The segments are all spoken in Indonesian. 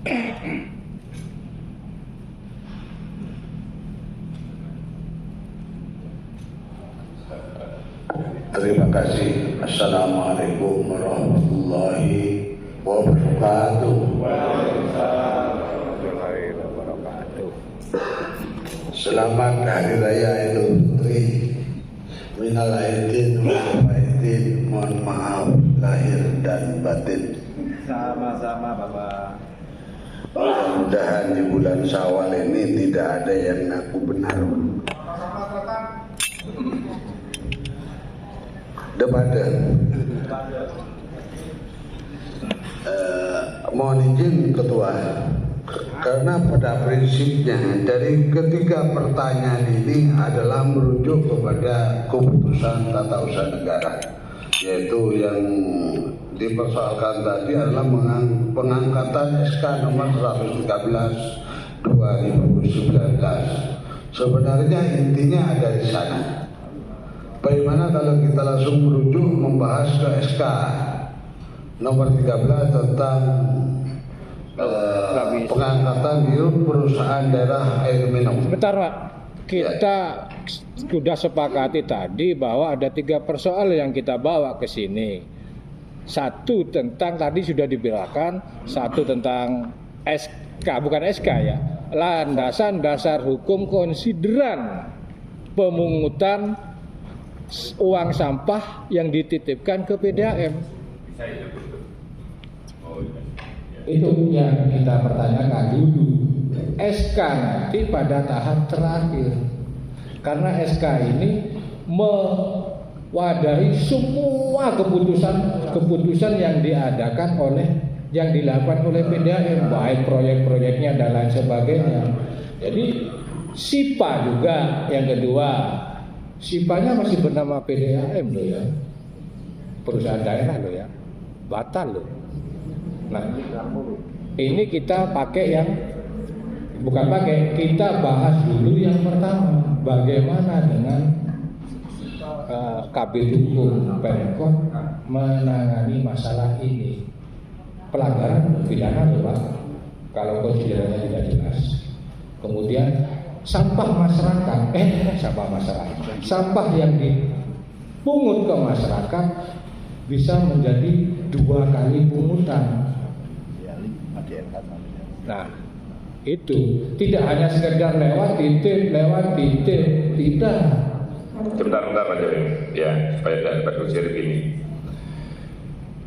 Terima kasih. Assalamualaikum warahmatullahi wabarakatuh. Selamat Hari Raya Idul Fitri. Minal aidin wal faizin. Mohon maaf lahir dan batin. Sama-sama Bapak. Mudah-mudahan di bulan Syawal ini tidak ada yang ngaku benar. Daripada mohon izin Ketua, karena pada prinsipnya dari ketiga pertanyaan ini adalah merujuk kepada keputusan tata usaha negara, yaitu yang dipersoalkan tadi adalah pengangkatan SK nomor 113 2019. Sebenarnya intinya ada di sana. Bagaimana kalau kita langsung merujuk membahas ke SK nomor 13 tentang pengangkatan di perusahaan daerah air minum. Sebentar Pak, kita sudah sepakati tadi bahwa ada 3 persoalan yang kita bawa ke sini. Satu tentang tadi sudah dibilangkan, satu tentang SK, bukan SK ya, landasan dasar hukum konsideran pemungutan uang sampah yang dititipkan ke PDAM. Itu yang kita pertanyakan dulu. SK nanti pada tahap terakhir, karena SK ini mewadahi semua keputusan yang diadakan yang dilakukan oleh PDAM, baik proyek-proyeknya dan lain sebagainya. Jadi SIPA juga yang kedua. SIPA-nya masih bernama PDAM loh ya, perusahaan daerah loh ya, batal loh. Nah, ini kita pakai kita bahas dulu yang pertama, bagaimana dengan Kabid Hukum Pemkot menangani masalah ini. Pelanggaran pidana loh Pak, kalau konsiderannya tidak jelas. Kemudian sampah yang dipungut ke masyarakat bisa menjadi 2 kali pungutan. Nah, itu tidak hanya sekedar lewat titik, tidak. Sebentar Pak Jamin, ya supaya tidak berkusir begini.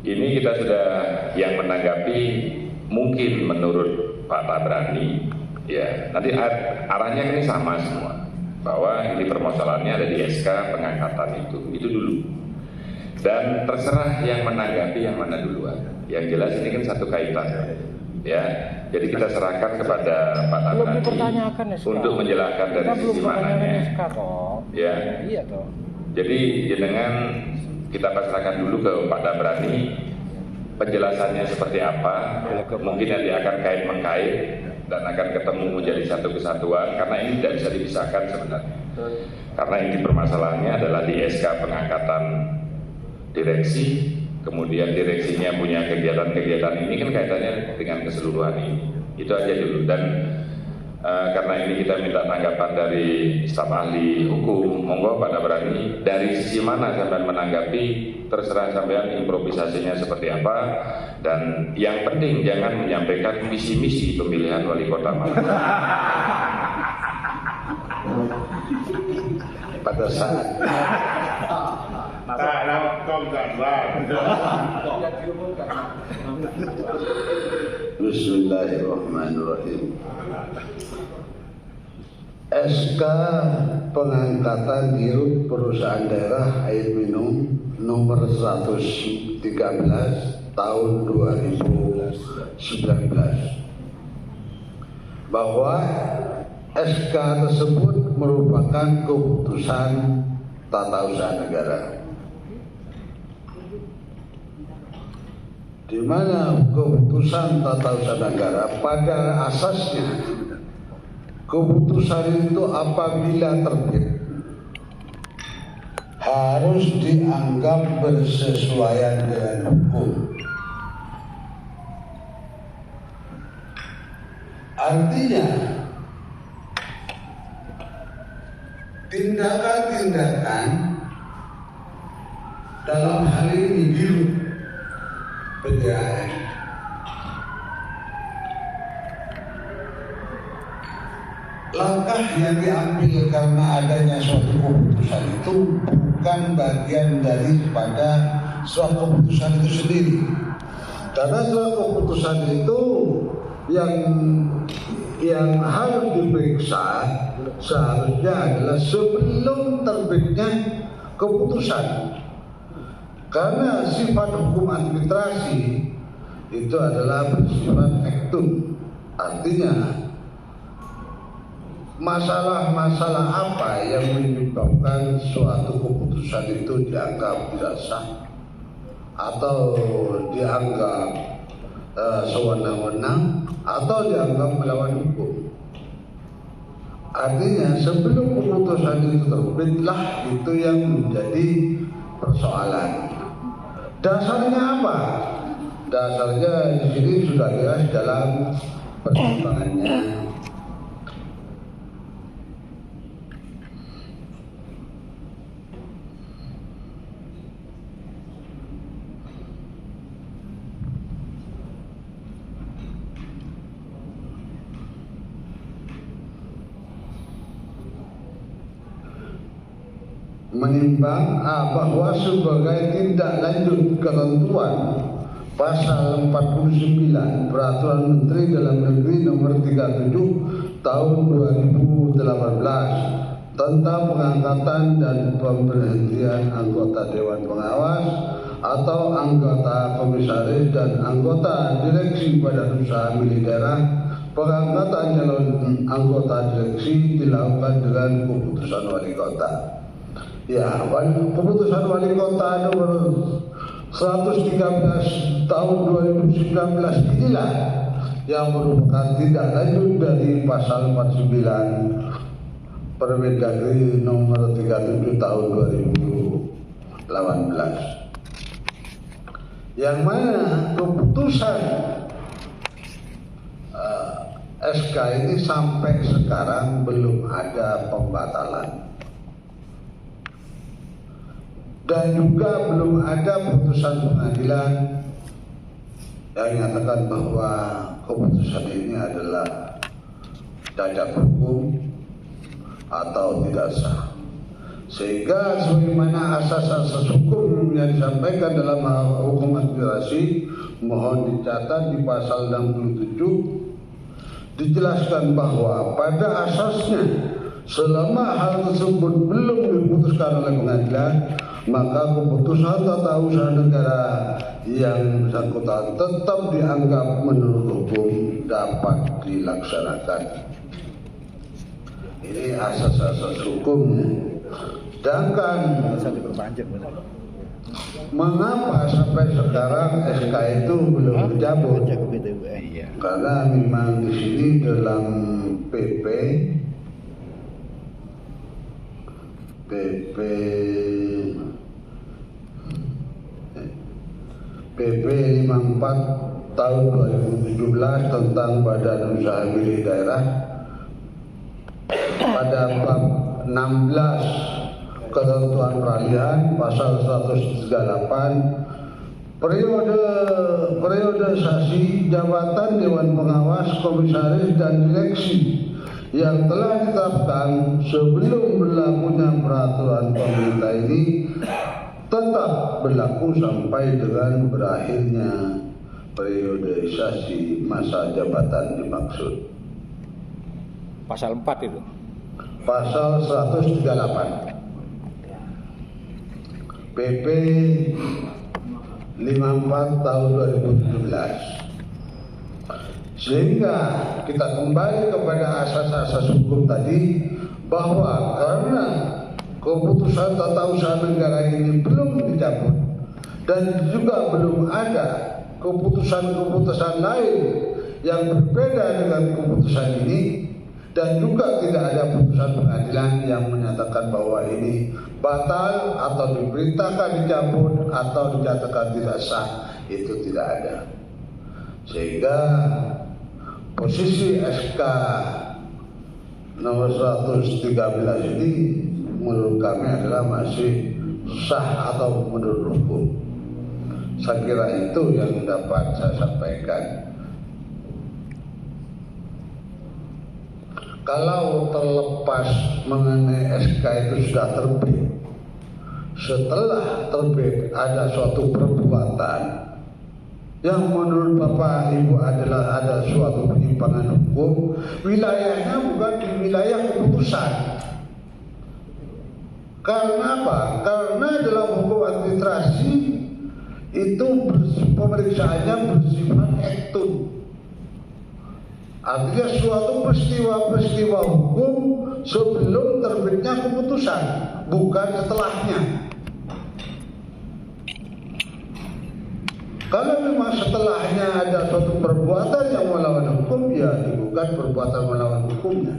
Ini kita sudah yang menanggapi mungkin menurut Pak Tabrani. Ya, nanti arahnya ini sama semua, bahwa ini permasalahannya ada di SK pengangkatan itu dulu. Dan terserah yang menanggapi yang mana duluan. Yang jelas ini kan satu kaitan, ya. Jadi kita serahkan kepada Pak Tabrani untuk menjelaskan dari sisi mananya. Ya. Iya toh. Jadi dengan kita pasrahkan dulu ke Pak Tabrani penjelasannya seperti apa. Mungkin nanti akan kait-mengkait dan akan ketemu menjadi satu kesatuan, karena ini tidak bisa dipisahkan sebenarnya. Karena ini permasalahannya adalah di SK pengangkatan direksi, kemudian direksinya punya kegiatan-kegiatan ini kan kaitannya dengan keseluruhan ini. Itu aja dulu. Dan karena ini kita minta tanggapan dari staf ahli hukum, monggo Pak Tabrani dari sisi mana sampai menanggapi, terserah sampean improvisasinya seperti apa. Dan yang penting jangan menyampaikan misi-misi pemilihan wali kota Malang. Pada saat Bismillahirrahmanirrahim. SK pengangkatan dirut perusahaan daerah air minum nomor 113 tahun 2019 bahwa SK tersebut merupakan keputusan tata usaha negara, di mana keputusan tata usaha negara pada asasnya keputusan itu apabila terbit harus dianggap bersesuaian dengan hukum. Artinya tindakan-tindakan dalam hal ini di PDAM langkah yang diambil karena adanya suatu keputusan itu bukan bagian daripada suatu keputusan itu sendiri. Karena suatu keputusan itu yang harus diperiksa seharusnya adalah sebelum terbitnya keputusan. Karena sifat hukum administrasi itu adalah bersifat ektum. Artinya masalah-masalah apa yang menyebabkan suatu keputusan itu dianggap tidak sah atau dianggap sewenang-wenang atau dianggap melawan hukum. Artinya sebelum keputusan itu terbitlah itu yang menjadi persoalan. Dasarnya apa? Dasarnya di sini sudah jelas dalam pertimbangannya. Menimbang bahwa sebagai tindak lanjut ketentuan pasal 49 Peraturan Menteri Dalam Negeri Nomor 37 Tahun 2018 tentang pengangkatan dan pemberhentian anggota Dewan Pengawas atau anggota komisaris dan anggota direksi Badan Usaha Milik Daerah, pengangkatan calon anggota direksi dilakukan dengan keputusan wali kota. Ya, keputusan wali kota nomor 113 tahun 2019 inilah yang merupakan tindak lanjut dari pasal 49 Permendagri nomor 37 tahun 2018. Yang mana keputusan SK ini sampai sekarang belum ada pembatalan. Dan juga belum ada putusan pengadilan yang menyatakan bahwa keputusan ini adalah cacat hukum atau tidak sah. Sehingga sebagaimana asas-asas hukum yang disampaikan dalam hukum administrasi mohon dicatat di pasal 67 dijelaskan bahwa pada asasnya selama hal tersebut belum diputuskan oleh pengadilan, maka keputusan tata usaha negara yang bersangkutan tetap dianggap menurut hukum dapat dilaksanakan. Ini asas-asas hukumnya. Sedangkan mengapa sampai sekarang SK itu belum dicabut? Karena memang di sini dalam PP 54 tahun 2017 tentang Badan Usaha Milik Daerah pada bab 16 ketentuan peralihan pasal 138 periodisasi jabatan Dewan Pengawas, Komisaris dan Direksi yang telah ditetapkan sebelum berlakunya peraturan pemerintah ini tetap berlaku sampai dengan berakhirnya periodisasi masa jabatan dimaksud. Pasal 4 itu. Pasal 138 PP 54 tahun 2017. Sehingga kita kembali kepada asas-asas hukum tadi bahwa karena keputusan tata usaha negara ini belum dicabut dan juga belum ada keputusan-keputusan lain yang berbeda dengan keputusan ini dan juga tidak ada putusan pengadilan yang menyatakan bahwa ini batal atau diperintahkan dicabut atau dinyatakan tidak sah, itu tidak ada. Sehingga posisi SK nomor 113 ini menurut kami adalah masih sah atau menurut hukum. Saya kira itu yang dapat saya sampaikan. Kalau terlepas mengenai SK itu sudah terbit, setelah terbit ada suatu perbuatan yang menurut Bapak Ibu adalah ada suatu penyimpangan hukum, wilayahnya bukan di wilayah keputusan. Karena apa? Karena dalam hukum administrasi itu pemeriksaannya bersifat ektun. Artinya suatu peristiwa-peristiwa hukum sebelum terbitnya keputusan, bukan setelahnya. Kalau memang setelahnya ada suatu perbuatan yang melawan hukum, ya digugat perbuatan melawan hukumnya.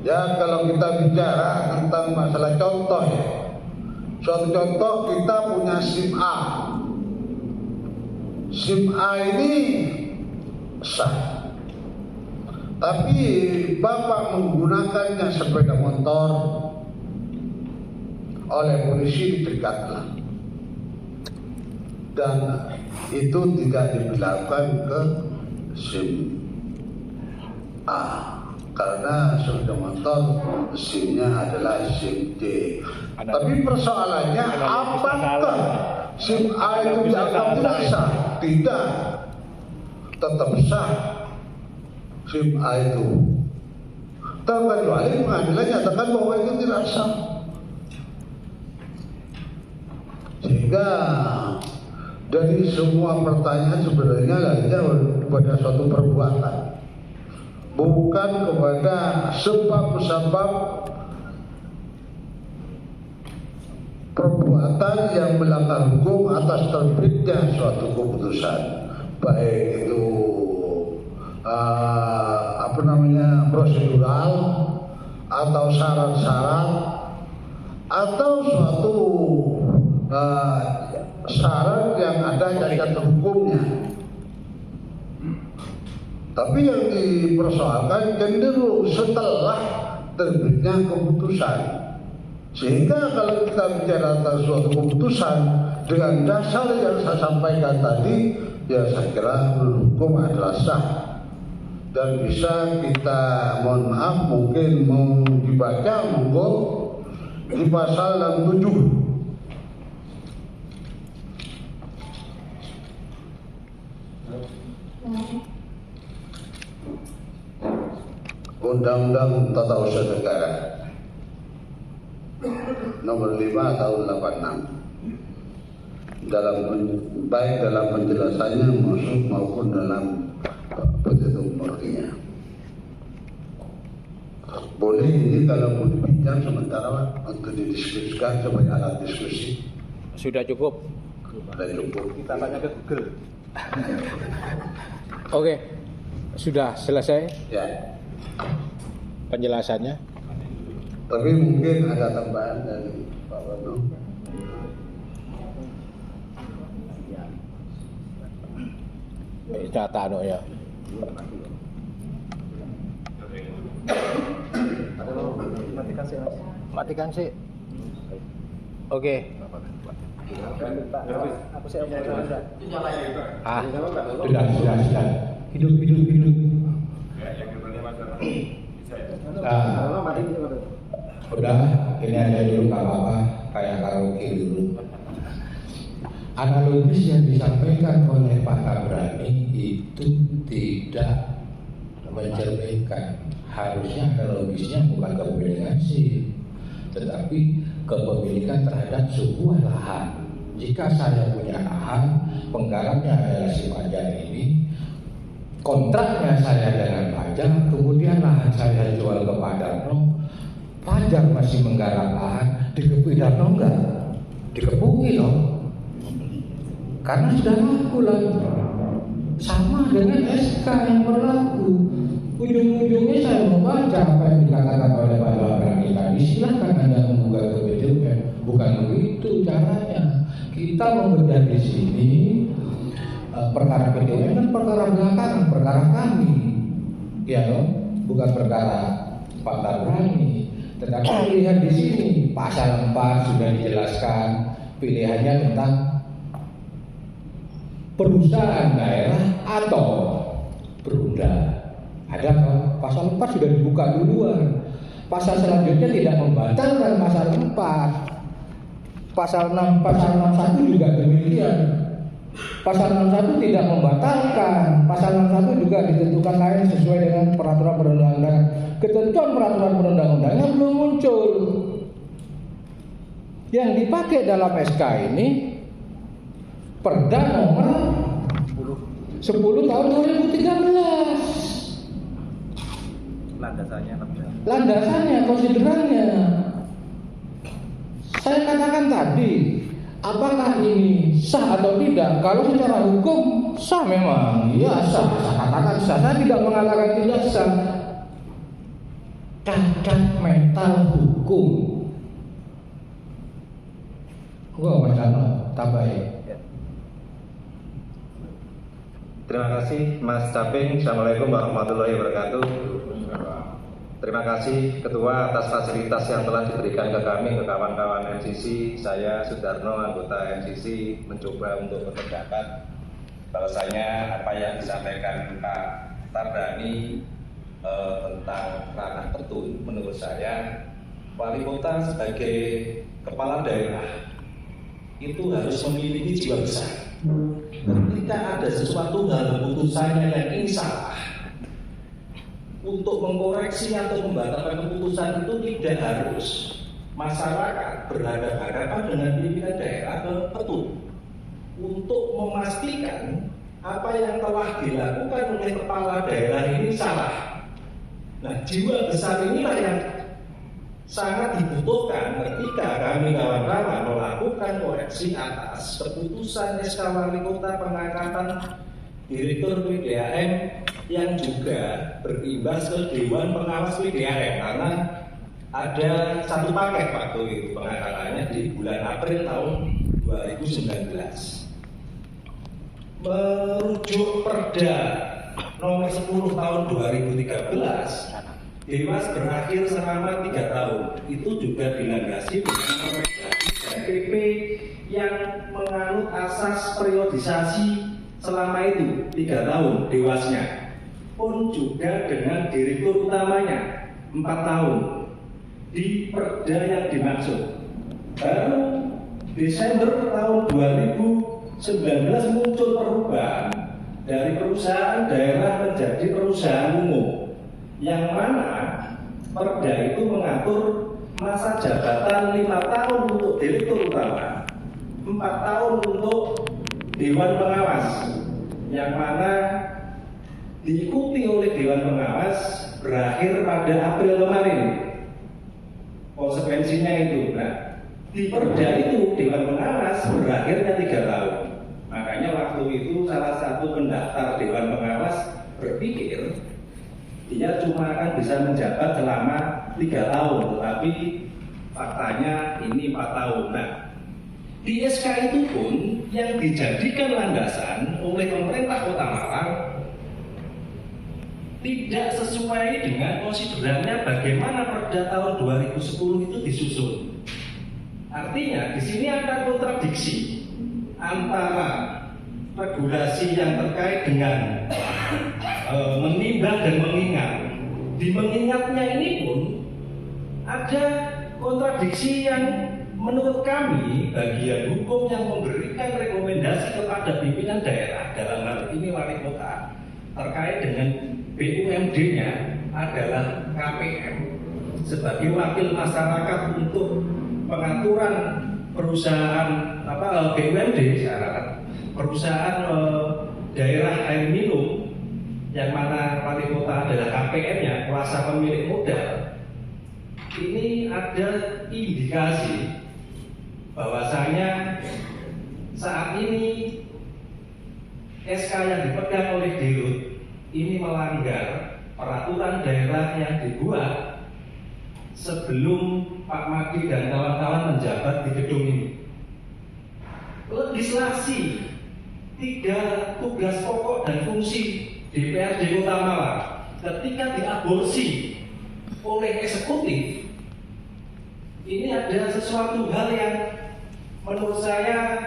Ya kalau kita bicara tentang masalah contoh ya, suatu contoh kita punya SIM A. SIM A ini sah. Tapi Bapak menggunakannya sepeda motor, oleh polisi dicegatlah. Dan itu tidak diberlakukan ke SIM A. Karena sepeda motor SIM-nya adalah SIM D. Tapi persoalannya apakah SIM A itu dianggap tidak sah? Tidak, tetap sah SIM A itu. Terkecuali pengadilan nyatakan bahwa itu tidak sah. Sehingga dari semua pertanyaan sebenarnya larinya kepada suatu perbuatan, bukan kepada sebab-sebab perbuatan yang melanggar hukum atas terbitnya suatu keputusan, baik itu prosedural atau syarat-syarat atau suatu syarat yang ada cacat hukumnya. Tapi yang dipersoalkan cenderung setelah terbitnya keputusan. Sehingga kalau kita bicara tentang suatu keputusan dengan dasar yang saya sampaikan tadi, ya saya kira menurut hukum adalah sah. Dan bisa kita, mohon maaf, mungkin mau dibaca monggo di pasal 67. Undang-Undang Tata Usaha Negara nomor 5 tahun 86, baik dalam penjelasannya maupun dalam petitum murninya. Boleh ini kalau mau dibincang sementara untuk didiskusikan sebagai alat diskusi. Sudah cukup. Sudah cukup. Kita tanya ke Google. Oke, sudah selesai Ya. penjelasannya. Tapi mungkin ada tambahan dari Pak Wano. Data no ya. Matikan sih, Mas. Matikan sih. Oke. Aku sih mau sudah. Sudah. Hidup. Udah, ini aja dulu nggak apa-apa, kayak karaoke dulu. Analogis yang disampaikan oleh Pak Tabrani itu tidak mencerminkan. Harusnya analogisnya bukan kepemilikan SIM, tetapi kepemilikan terhadap sebuah lahan. Jika saya punya lahan, penggarapnya adalah si Fajar ini, kontraknya saya dengan Fajar, kemudian lahan saya jual ke Pak Darno, Fajar masih menggarap lahan, dikepui Darno enggak? Dikepuki loh. Karena sudah laku lagi. Sama dengan SK yang berlaku. Ujung-ujungnya saya membaca apa yang dikatakan oleh Pak Tabrani tadi. Silakan Anda menggugat ke BPN. Bukan begitu caranya. Kita membedah di sini perkara PTUN kan perkara belakangan, perkara kami, ya bukan perkara Pak Tabrani. Tetapi pilihan di sini pasal 4 sudah dijelaskan pilihannya tentang perusahaan daerah atau perunda. Ada pasal 4 sudah dibuka duluan. Pasal selanjutnya tidak membatalkan pasal 4. Pasal 6, pasal 61 juga demikian. Pasal 61 tidak membatalkan. Pasal 61 juga ditentukan lain sesuai dengan peraturan perundang-undangan. Ketentuan peraturan perundang-undangan belum muncul. Yang dipakai dalam SK ini Perda nomor 10 tahun 2013. Landasannya, konsiderannya. Saya katakan tadi, apakah ini sah atau tidak? Kalau secara hukum sah memang, ya sah. Saya katakan sah. Saya tidak mengatakan tidak sah. Cacat mental hukum. Gua macam tabai. Terima kasih Mas Caping. Assalamualaikum warahmatullahi wabarakatuh. Terima kasih Ketua atas fasilitas yang telah diberikan ke kami, ke kawan-kawan MCC. Saya Sudarno, anggota MCC, mencoba untuk berpendapat bahwasanya apa yang disampaikan Pak Tabrani tentang ranah petun, menurut saya wali kota sebagai kepala daerah itu harus memiliki jiwa besar. Ketika ada sesuatu hal keputusannya yang ini salah, untuk mengkoreksi atau membatalkan keputusan itu tidak harus masyarakat berhadapan-hadapan dengan pimpinan daerah dan petun untuk memastikan apa yang telah dilakukan oleh kepala daerah ini salah. Nah, jiwa besar inilah yang sangat dibutuhkan ketika kami kawan-kawan melakukan koreksi atas keputusan SK Wali Kota pengangkatan Direktur PDAM yang juga berimbas ke Dewan Pengawas PDAM, karena ada satu paket waktu itu pengangkatannya di bulan April tahun 2019. Merujuk Perda nomor 10 tahun 2013, Dewas berakhir selama 3 tahun. Itu juga dilandasi dengan PP yang menganut asas periodisasi selama itu 3 tahun Dewasnya, pun juga dengan direktur utamanya 4 tahun di Perda yang dimaksud. Baru Desember tahun 2019 muncul perubahan dari perusahaan daerah menjadi perusahaan umum, yang mana Perda itu mengatur masa jabatan 5 tahun untuk direktur utama, 4 tahun untuk Dewan Pengawas, yang mana diikuti oleh Dewan Pengawas berakhir pada April kemarin. Konsekuensinya itu, nah, di Perda itu Dewan Pengawas berakhirnya 3 tahun. Makanya waktu itu salah satu pendaftar Dewan Pengawas berpikir dia cuma akan bisa menjabat selama 3 tahun, tetapi faktanya ini 4 tahun. Nah, di SK itu pun yang dijadikan landasan oleh pemerintah Kota Malang tidak sesuai dengan konsiderannya bagaimana Perda tahun 2010 itu disusun. Artinya di sini ada kontradiksi antara regulasi yang terkait dengan menimbang dan mengingat. Di mengingatnya ini pun ada kontradiksi yang menurut kami bagian hukum yang memberikan rekomendasi kepada pimpinan daerah, dalam hal ini wali kota, terkait dengan BUMD-nya adalah KPM sebagai wakil masyarakat untuk pengaturan perusahaan BUMD, perusahaan daerah air minum, yang mana wali kota adalah KPM-nya, kuasa pemilik modal. Ini ada indikasi bahwasanya saat ini SK yang dipegang oleh Dirut ini melanggar peraturan daerah yang dibuat sebelum Pak Maki dan kawan-kawan menjabat di gedung ini. Legislasi 3 tugas pokok dan fungsi DPRD Kota Malang ketika diaborsi oleh eksekutif, ini ada sesuatu hal yang menurut saya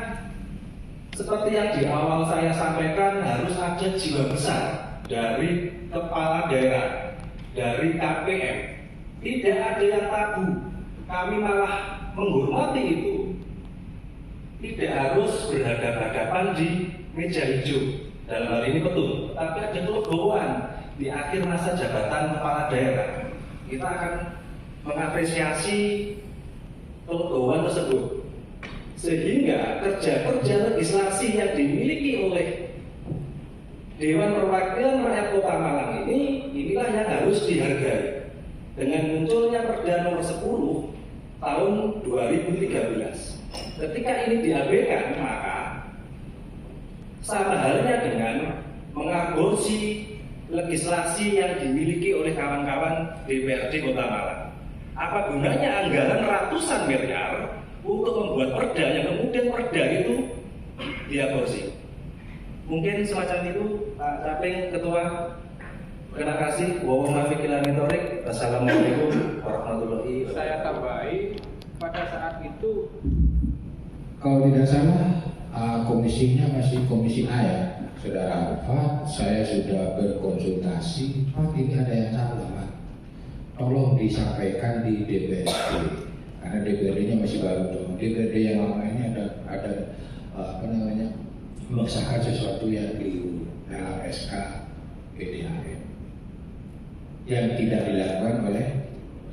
seperti yang di awal saya sampaikan, harus ada jiwa besar dari kepala daerah, dari KPM. Tidak ada yang tabu, kami malah menghormati itu. Tidak harus berhadapan-hadapan di meja hijau, dalam hal ini betul, tapi ada kelegowoan di akhir masa jabatan kepala daerah. Kita akan mengapresiasi kelegowoan tersebut, sehingga kerja-kerja legislasi yang dimiliki oleh Dewan Perwakilan Rakyat Kota Malang inilah yang harus dihargai. Dengan munculnya Perda nomor 10 tahun 2013, ketika ini diabaikan, maka sama halnya dengan mengaborsi legislasi yang dimiliki oleh kawan-kawan DPRD Kota Malang. Apa gunanya anggaran ratusan miliar untuk membuat perda yang kemudian perda itu diaborsi? Mungkin semacam itu, Pak Caping, Ketua. Terima kasih. Wassalamualaikum warahmatullahi wabarakatuh. Saya tambahi, pada saat itu Kalau tidak salah komisinya masih komisi A ya, Saudara Pak. Saya sudah berkonsultasi, Pak ini ada yang salah Pak. Tolong disampaikan di DPRD, karena DPRD-nya masih baru. DPRD yang lama ini ada mengesahkan sesuatu yang keliru dalam SK PDAM yang tidak dilakukan oleh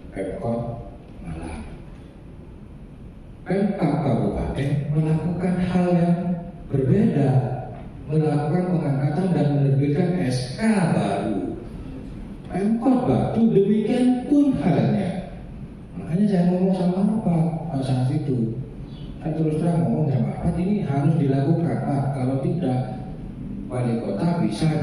Pemkot Malang. Pemkab Kabupaten melakukan hal yang berbeda, melakukan pengangkatan dan menerbitkan SK baru. Pemkot Batu demikian pun halnya. Makanya saya ngomong sama Pak saat itu, saya terus terang ngomong sama Pak, ini harus dilakukan Pak. Kalau tidak, wali kota bisa